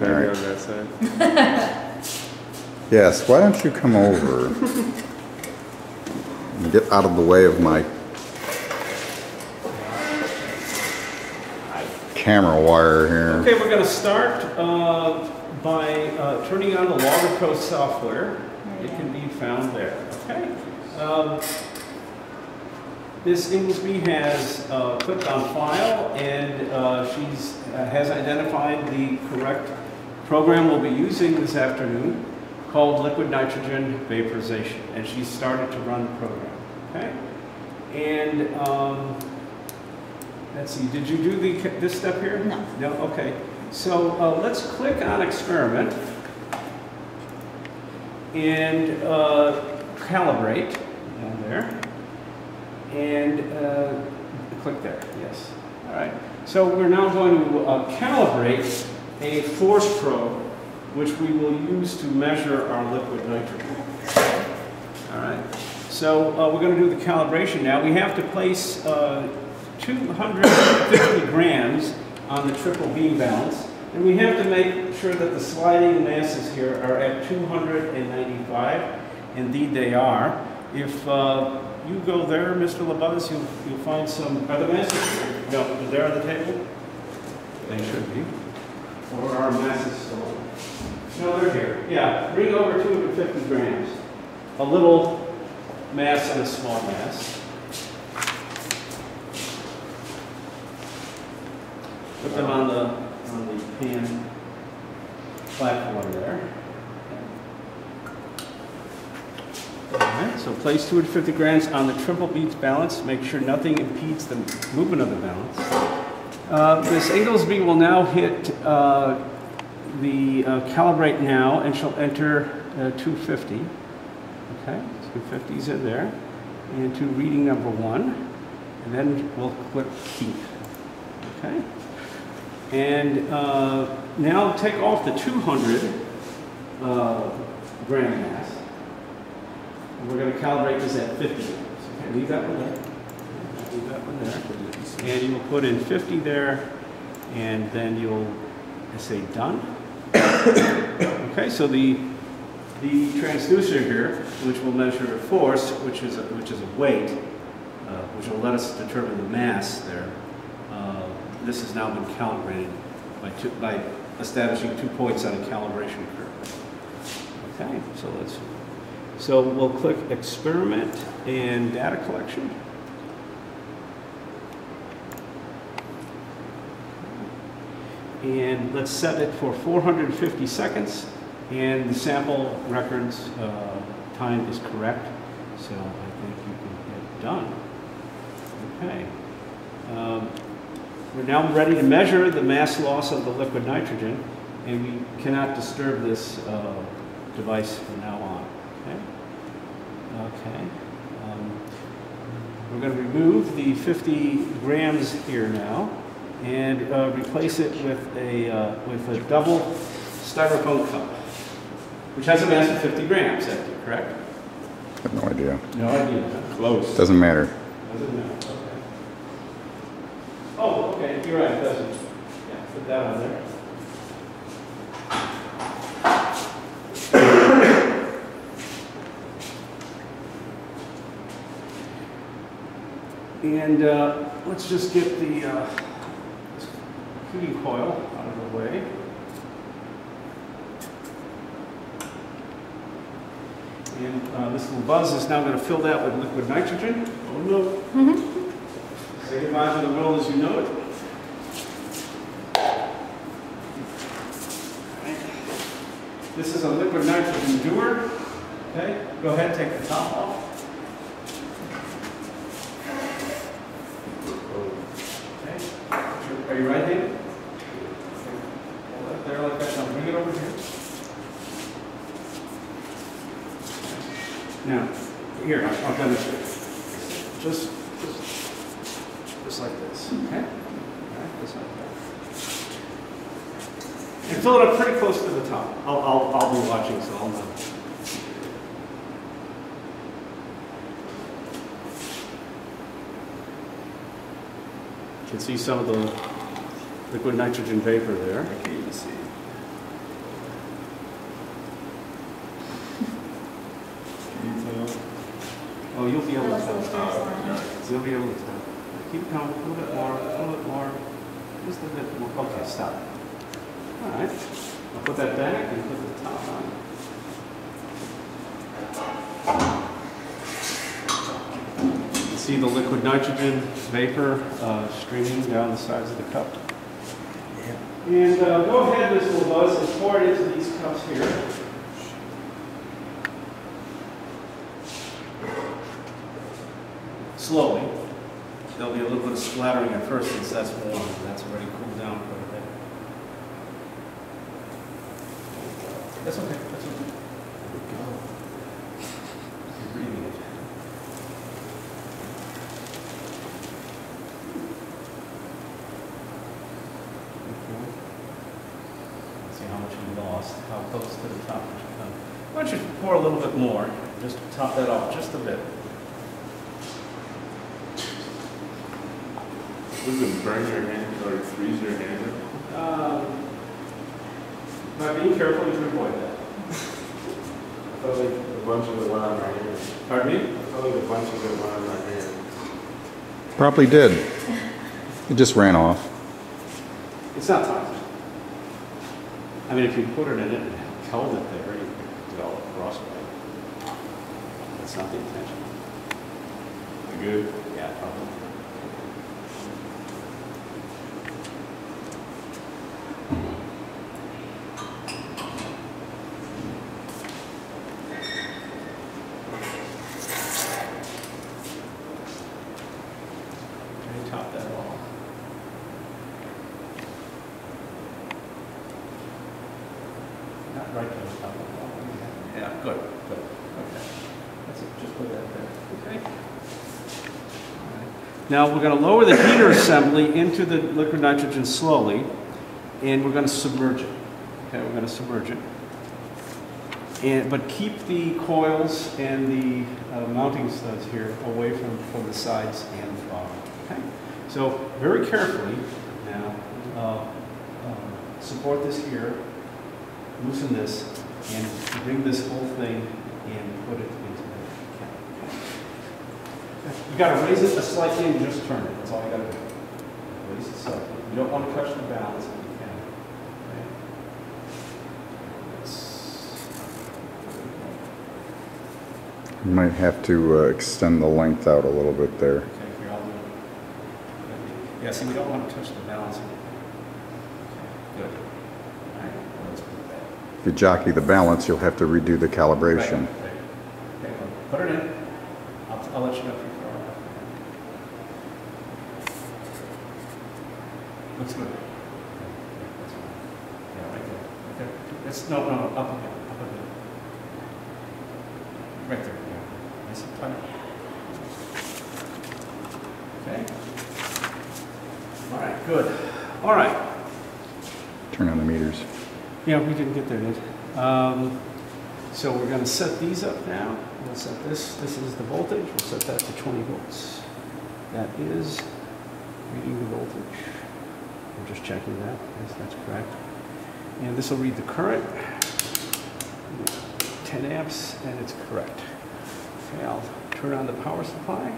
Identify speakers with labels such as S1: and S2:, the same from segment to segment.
S1: maybe on that side.
S2: Yes, why don't you come over and get out of the way of my camera wire here.
S3: Okay, we're going to start by turning on the Logger Pro software. It can be found there. Okay. Miss Inglesby has clicked on File, and she has identified the correct program we'll be using this afternoon, called Liquid Nitrogen Vaporization, and she's started to run the program. Okay. And let's see, did you do this step here?
S4: No.
S3: No? Okay. So let's click on Experiment and Calibrate down there. And click there, yes. All right. So we're now going to calibrate a force probe, which we will use to measure our liquid nitrogen. All right. So we're going to do the calibration now. We have to place 250 grams on the triple beam balance, and we have to make sure that the sliding masses here are at 295. Indeed, they are. If you go there, Mr. LaBuzz, you'll find some. Are the masses here? No, they're on the table? They should be. Or are masses still? No, they're here. Yeah, bring over 250 grams. A little mass and a small mass. Put them on the pan platform there. Alright, so place 250 grams on the triple beam balance. Make sure nothing impedes the movement of the balance. Miss Inglesby will now hit the calibrate now, and she'll enter 250. Okay, 250 is in there. And to reading number 1. And then we'll click keep. Okay. And now take off the 200 gram mass. And we're going to calibrate this at 50 grams. Okay, leave that one there. Leave that one there. And you will put in 50 there, and then you'll say done. Okay, so the transducer here, which will measure force, which is a weight, which will let us determine the mass there. This has now been calibrated by establishing 2 points on a calibration curve. Okay, so we'll click Experiment and Data Collection. And let's set it for 450 seconds, and the sample records time is correct, so I think you can hit done. Okay. We're now ready to measure the mass loss of the liquid nitrogen, and we cannot disturb this device from now on. Okay. Okay. We're going to remove the 50 grams here now, and replace it with a double styrofoam cup, which has a mass of 50 grams. Correct?
S2: I have no idea.
S3: No idea.
S1: Close.
S2: Doesn't matter.
S3: Doesn't matter. Okay. Oh, okay. You're right. It doesn't. Yeah, put that on there. And let's just get the heating coil out of the way. And this little buzz is now going to fill that with liquid nitrogen. Oh no.
S4: Mm-hmm.
S3: Say goodbye to the world as you know it. Right. This is a liquid nitrogen doer. Okay, go ahead, take the top off. Okay. Are you right-handed? Hold it there like that. Now bring it over here. Now, here, I'll demonstrate. Just like this, okay? All right, just like that. And fill it up pretty close to the top. I'll be watching, so I'll know. You can see some of the liquid nitrogen vapor there.
S1: Okay, you see.
S3: Oh, you'll be able to tell.
S1: Nice.
S3: You'll be able to tell. Keep going, a little bit more, a little bit more. Just a bit more. Okay, stop. All right. I'll put that back and put the top on. You see the liquid nitrogen vapor streaming down the sides of the cup. And go ahead, Ms. LaBuzz, and pour it into these cups here. Slowly. There'll be a little bit of splattering at first since that's warm, and that's already cooled down quite a bit. That's okay, that's okay. There we go. You're breathing it. Okay. Let's see how much you lost, how close to the top did you come. Why don't you pour a little bit more, just top that off just a bit.
S1: Does it burn your hand or freeze your hand?
S3: By being careful, you can avoid that.
S1: I felt like a bunch of it went on my hand.
S3: Pardon me?
S1: I felt like a bunch of it went on my hand.
S2: Probably did. It just ran off.
S3: It's not toxic. I mean, if you put it in it and held it there, you could develop frostbite. That's not the intention.
S1: You good?
S3: Yeah, probably. Okay, top that off. Not right to the top of the wall. Yeah, good, good. Okay. That's it. Just put that there. Okay. All right. Now we're going to lower the heater assembly into the liquid nitrogen slowly, and we're going to submerge it. Okay, we're going to submerge it. But keep the coils and the mounting studs here away from the sides and the bottom. Okay. So very carefully now, support this here, loosen this, and bring this whole thing and put it into the cap. Okay. You got to raise it slightly and just turn it. That's all you got to do. Raise it slightly. You don't want to touch the balance if you can. Okay.
S2: You might have to extend the length out a little bit there.
S3: Okay, here, I'll do it. Yeah, see, we don't want to touch the balance. Okay, good. All right, well, let's put that.
S2: If you jockey the balance, you'll have to redo the calibration.
S3: Right. Okay, well, put it in. I'll let you know if you're far enough. Looks good. Okay, that's fine. Yeah, right there. Okay. It's, no, up again, up again. Right there, yeah. Nice and tight. Okay. All right, good. All right.
S2: Turn on the meters.
S3: Yeah, we didn't get there yet. So we're going to set these up now. We'll set this. This is the voltage. We'll set that to 20 volts. That is reading the voltage. I'm just checking that. Yes, that's correct. And this will read the current. 10 amps, and it's correct. Okay, I'll turn on the power supply.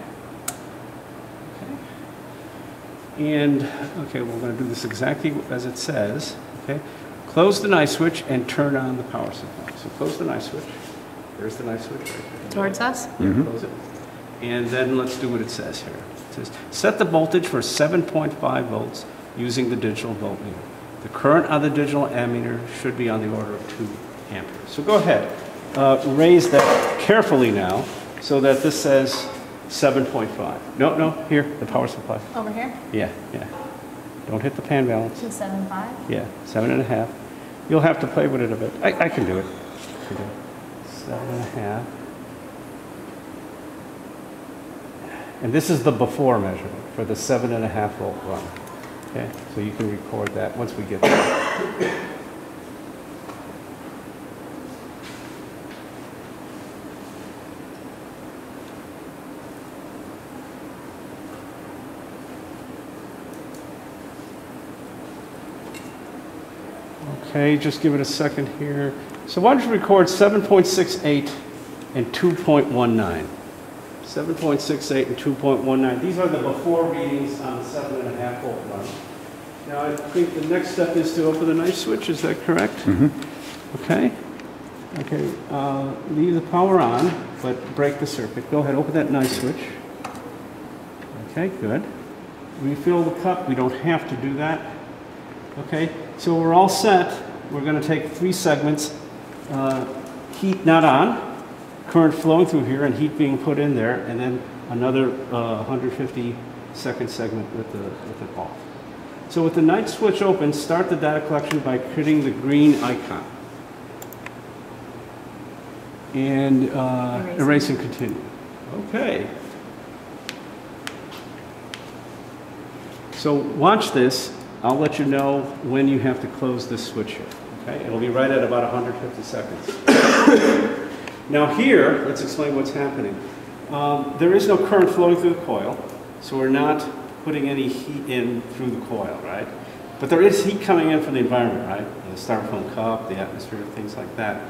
S3: Okay. And, okay, we're going to do this exactly as it says. Okay. Close the knife switch and turn on the power supply. So close the knife switch. There's the knife switch right there.
S4: Towards us?
S3: Yeah, close it. And then let's do what it says here. It says, set the voltage for 7.5 volts using the digital voltmeter. The current on the digital ammeter should be on the order of 2 amperes. So go ahead. Raise that carefully now so that this says 7.5. No, here, the power supply.
S4: Over here?
S3: Yeah. Don't hit the pan balance.
S4: 275?
S3: Yeah, 7.5. You'll have to play with it a bit. I can do it. 7.5. And this is the before measurement for the 7.5 volt run. Okay, so you can record that once we get there. Okay, just give it a second here. So why don't you record 7.68 and 2.19. 7.68 and 2.19. These are the before readings on the 7.5 volt run. Now I think the next step is to open the knife switch, is that correct?
S2: Mm-hmm.
S3: Okay. Okay, leave the power on, but break the circuit. Go ahead, open that knife switch. Okay, good. Refill the cup, we don't have to do that. Okay, so we're all set. We're going to take 3 segments, heat not on, current flowing through here and heat being put in there, and then another 150-second segment with it off. So with the night switch open, start the data collection by hitting the green icon. And erase and continue. Okay. So watch this. I'll let you know when you have to close this switch here. Okay? It'll be right at about 150 seconds. Now here, let's explain what's happening. There is no current flowing through the coil, so we're not putting any heat in through the coil, right? But there is heat coming in from the environment, right? The styrofoam cup, the atmosphere, things like that.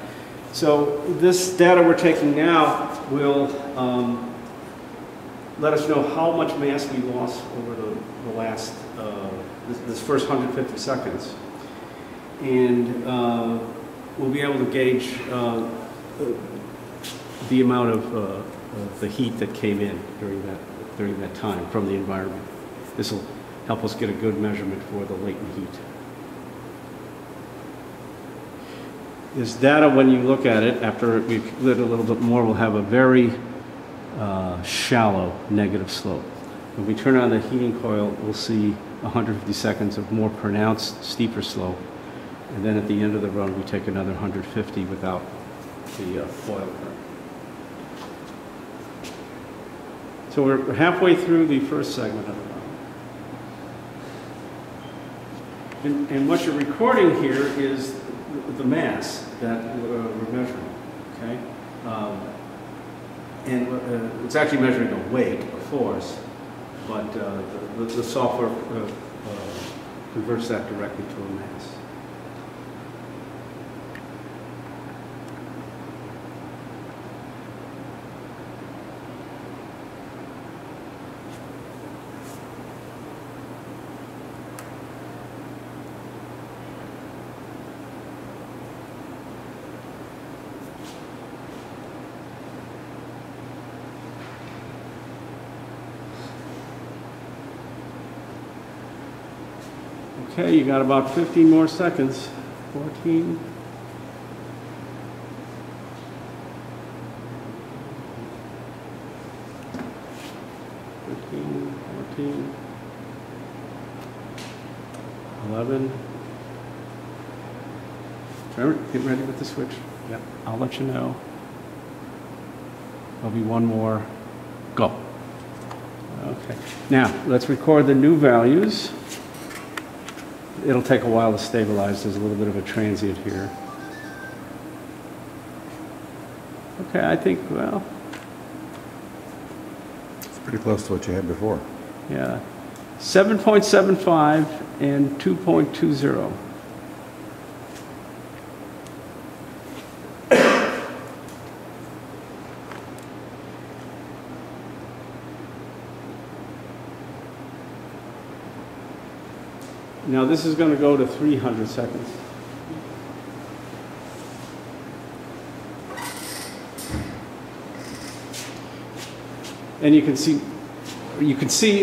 S3: So this data we're taking now will let us know how much mass we lost over the last, this first 150 seconds. And we'll be able to gauge the amount of the heat that came in during that time from the environment. This will help us get a good measurement for the latent heat. This data, when you look at it, after we've lit a little bit more, will have a very shallow negative slope. When we turn on the heating coil, we'll see 150 seconds of more pronounced, steeper slope. And then at the end of the run, we take another 150 without the coil current. So we're halfway through the first segment of the run. And what you're recording here is the mass that we're measuring, okay? And it's actually measuring a weight, a force, but the software converts that directly to a mass. Okay, you got about 15 more seconds. 14. $15, $14, $11. Trevor, get ready with the switch. Yep, I'll let you know. There'll be one more. Go. Okay. Now, let's record the new values. It'll take a while to stabilize. There's a little bit of a transient here. Okay, I think, well...
S2: It's pretty close to what you had before.
S3: Yeah. 7.75 and 2.20. Now this is going to go to 300 seconds. And you can see,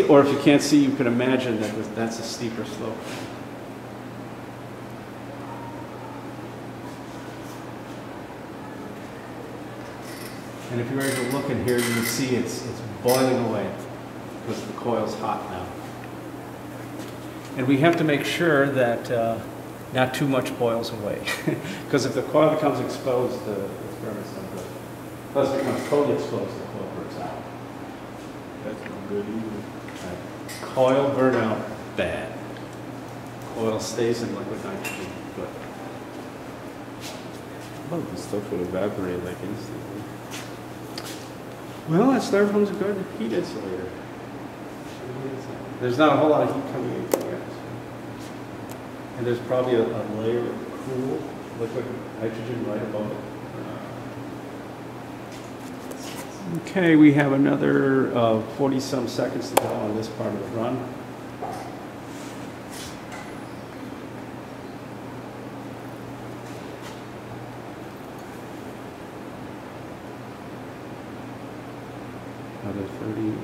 S3: or if you can't see, you can imagine that that's a steeper slope. And if you were to look in here, you can see it's boiling away because the coil's hot now. And we have to make sure that not too much boils away. Because if the coil becomes exposed, the experiment's not good. Plus, if it becomes totally exposed, the coil burns out.
S1: That's not good either.
S3: Right. Coil burnout, bad. Coil stays in liquid nitrogen, good.
S1: Oh, the stuff will evaporate like instantly.
S3: Well, that styrofoam's a good heat insulator. There's not a whole lot of heat coming in from the atmosphere. And there's probably a layer of cool liquid nitrogen right above it. Okay, we have another 40-some seconds to go on this part of the run.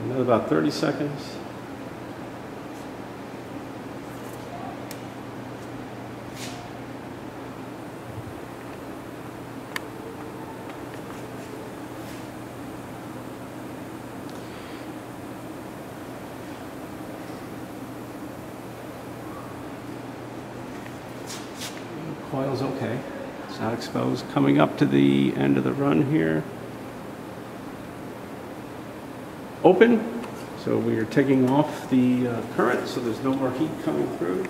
S3: Another about 30 seconds. Coil's okay. It's not exposed. Coming up to the end of the run here. Open. So we are taking off the current, so there's no more heat coming through.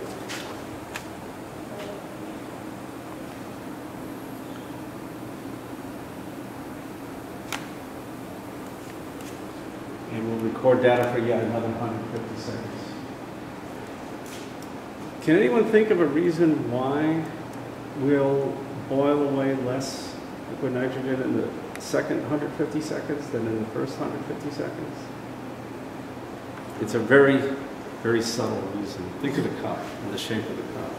S3: And we'll record data for yet another 150 seconds. Can anyone think of a reason why we'll boil away less liquid nitrogen in the second 150 seconds than in the first 150 seconds? It's a very, very subtle reason. Think of the cup and the shape of the cup.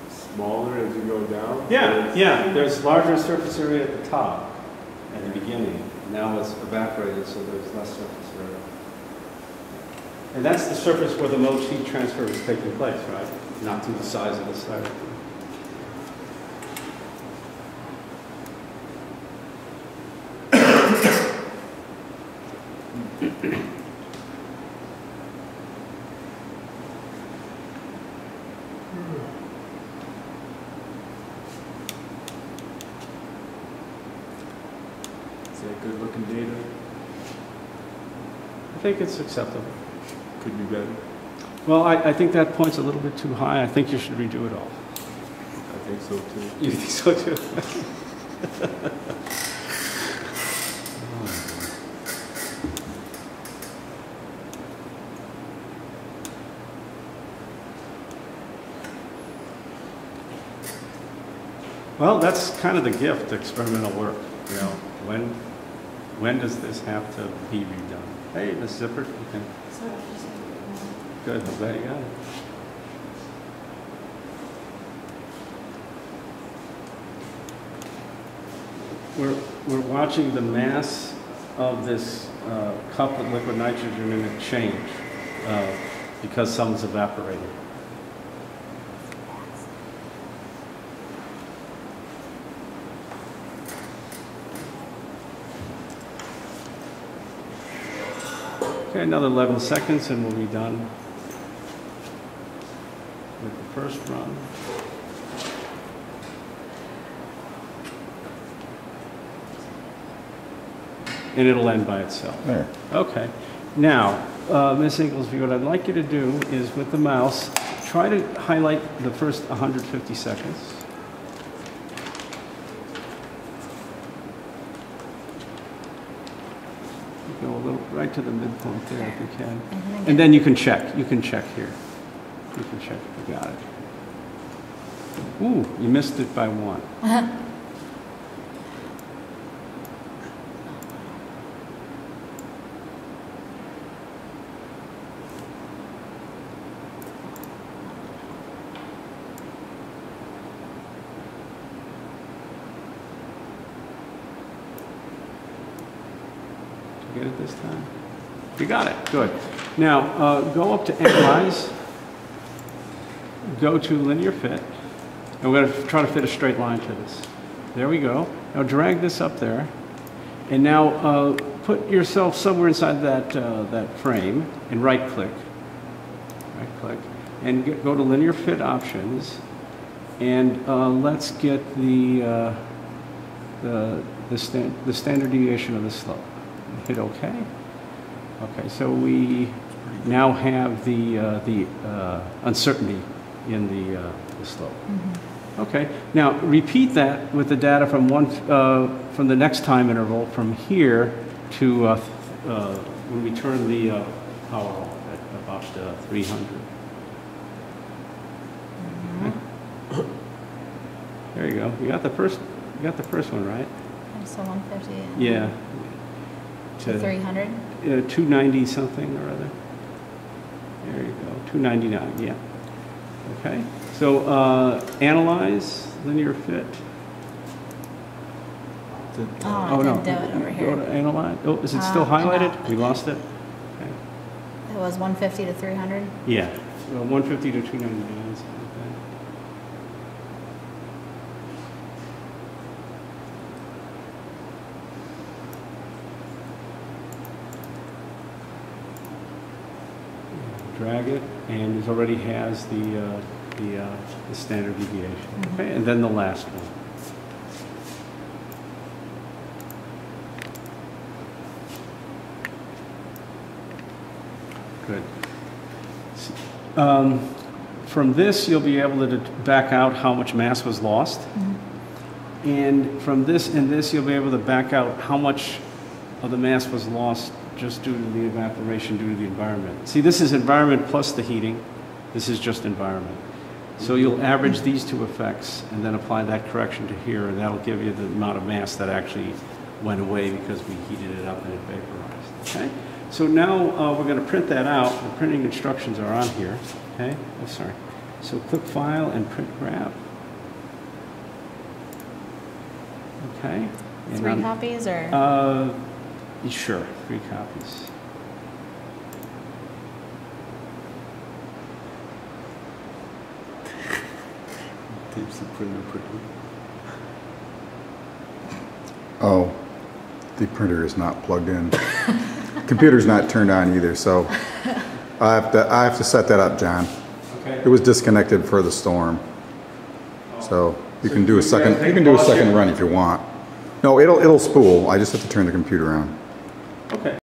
S1: It's smaller as you go down?
S3: Yeah. There's larger surface area at the top at the beginning. Now it's evaporated, so there's less surface area. And that's the surface where the most heat transfer is taking place, right? Not through the size of the styrofoam.
S1: Is that good looking data?
S3: I think it's acceptable.
S1: Could be better.
S3: Well, I think that point's a little bit too high. I think you should redo it all.
S1: I think so too.
S3: You think so too? Well, that's kind of the gift, experimental work. You know, when does this have to be redone? Hey, Ms. Zippert, you can. Good, I'm glad you got it. We're watching the mass of this cup with liquid nitrogen in it change because some's evaporating. Okay, another 11 seconds and we'll be done with the first run. And it'll end by itself.
S2: There.
S3: Okay. Now, Ms. Inglesby, what I'd like you to do is with the mouse, try to highlight the first 150 seconds. Go a little right to the midpoint there if you can. And then you can check. You can check here. You can check if you got it. Ooh, you missed it by one. Get it this time? You got it. Good. Now, go up to Analyze. Go to Linear Fit. And we're going to try to fit a straight line to this. There we go. Now drag this up there. And now put yourself somewhere inside that frame and right-click. Right-click. And go to Linear Fit Options. And let's get the standard deviation of the slope. Hit OK. Okay, so we now have the uncertainty in the slope. Mm-hmm. Okay, now repeat that with the data from the next time interval from here to when we turn the power off at about 300. Mm-hmm. There you go. You got the first one right.
S4: Okay, so 150. And
S3: Yeah.
S4: To 300.
S3: 290 something or other. There you go. 299. Yeah. Okay. So analyze linear fit.
S4: Oh, I didn't do it over here.
S3: Go to analyze. Oh, is it still highlighted? We lost it. Okay.
S4: It was 150 to 300.
S3: Yeah. So 150 to 299. Okay. Drag it, and it already has the standard deviation. Okay, and then the last one. Good. From this, you'll be able to back out how much mass was lost. And from this and this, you'll be able to back out how much of the mass was lost just due to the evaporation due to the environment. See, this is environment plus the heating. This is just environment. So you'll average these two effects and then apply that correction to here, and that'll give you the amount of mass that actually went away because we heated it up and it vaporized. Okay? So now we're going to print that out. The printing instructions are on here. Okay? Oh, sorry. So click File and Print Graph. Okay? And
S4: 3 copies or?
S3: Sure, 3 copies.
S1: Tapes the printer quickly.
S2: Oh, the printer is not plugged in. Computer's not turned on either, so I have to set that up, John.
S3: Okay.
S2: It was disconnected for the storm, so you
S3: So
S2: can do
S3: you
S2: a second.
S3: guys
S2: You can do a
S3: take a
S2: second
S3: pause
S2: run if you want. No, it'll spool. I just have to turn the computer on.
S3: Okay.